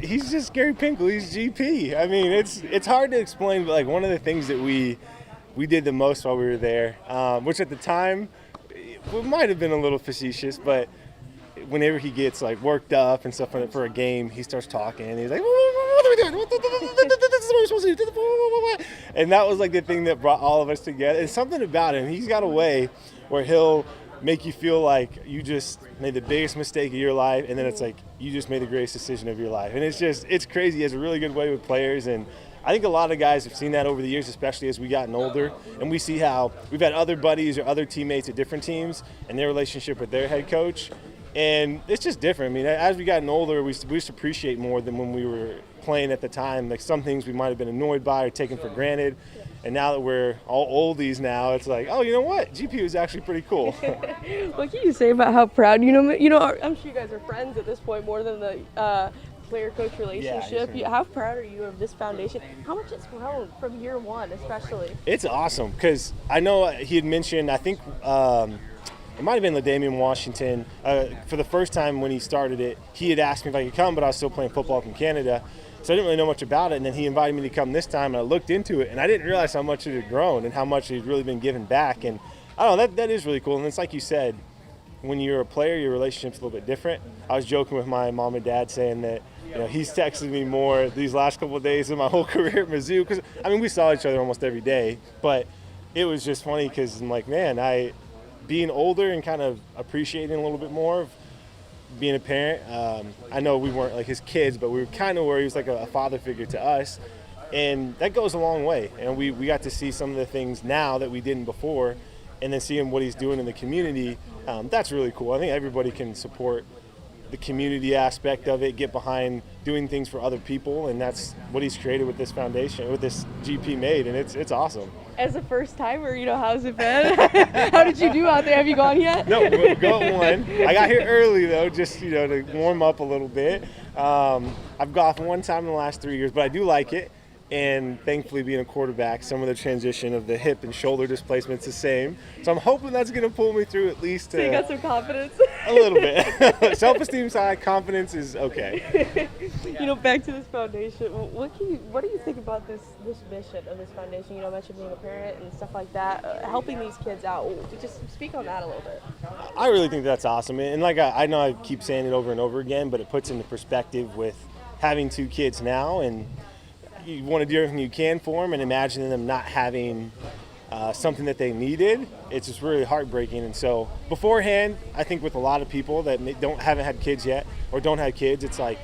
he's just Gary Pinkel. He's GP. I mean, it's hard to explain, but like one of the things that we did the most while we were there, which at the time it might have been a little facetious, but whenever he gets like worked up and stuff for a game, he starts talking and he's like, "What are we doing? This is what we're supposed to do." And that was like the thing that brought all of us together. And something about him, he's got a way where he'll make you feel like you just made the biggest mistake of your life, and then it's like you just made the greatest decision of your life. And it's crazy. He has a really good way with players, and I think a lot of guys have seen that over the years, especially as we gotten older, and we see how we've had other buddies or other teammates at different teams and their relationship with their head coach. And it's just different. I mean, as we gotten older, we just appreciate more than when we were playing at the time. Like some things we might have been annoyed by or taken for granted. And now that we're all oldies now, it's like, oh, you know what? GP was actually pretty cool. What can you say about how proud, I'm sure you guys are friends at this point more than the player-coach relationship. Yeah, how proud are you of this foundation? How much it's grown from year one, especially? It's awesome because I know he had mentioned, I think it might have been LaDamian Washington. For the first time when he started it, he had asked me if I could come, but I was still playing football up in Canada. So I didn't really know much about it, and then he invited me to come this time, and I looked into it, and I didn't realize how much it had grown and how much it had really been given back. And I don't know, that is really cool. And it's like you said, when you're a player, your relationship's a little bit different. I was joking with my mom and dad saying that he's texted me more these last couple of days than my whole career at Mizzou. Because, I mean, we saw each other almost every day, but it was just funny because I'm like, man, being older and kind of appreciating a little bit more of being a parent. I know we weren't like his kids, but we were kind of where he was like a father figure to us. And that goes a long way. And we got to see some of the things now that we didn't before, and then seeing what he's doing in the community. That's really cool. I think everybody can support the community aspect of it, get behind doing things for other people, and that's what he's created with this foundation, with this GP made, and it's awesome. As a first timer, how's it been? How did you do out there? Have you gone yet? No, we've got one. I got here early though, just to warm up a little bit. I've golfed one time in the last 3 years, but I do like it. And thankfully, being a quarterback, some of the transition of the hip and shoulder displacement's the same. So I'm hoping that's going to pull me through at least. So you got some confidence? A little bit. Self-esteem's high, confidence is okay. Back to this foundation. What do you think about this mission of this foundation? I mentioned being a parent and stuff like that, helping these kids out. Just speak on that a little bit. I really think that's awesome. And like I know I keep saying it over and over again, but it puts into perspective with having 2 kids now, and you want to do everything you can for them, and imagining them not having something that they needed. It's just really heartbreaking. And so beforehand, I think with a lot of people that haven't had kids yet or don't have kids, it's like,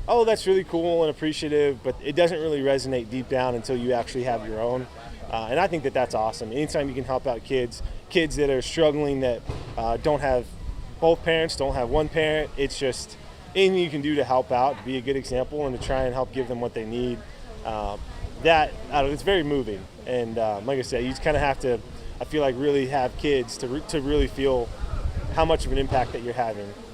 oh, that's really cool and appreciative, but it doesn't really resonate deep down until you actually have your own. And I think that that's awesome. Anytime you can help out kids that are struggling, that don't have both parents, don't have one parent, it's just anything you can do to help out, to be a good example, and to try and help give them what they need. It's very moving, and like I said, you just kind of have to, I feel like, really have kids to really feel how much of an impact that you're having.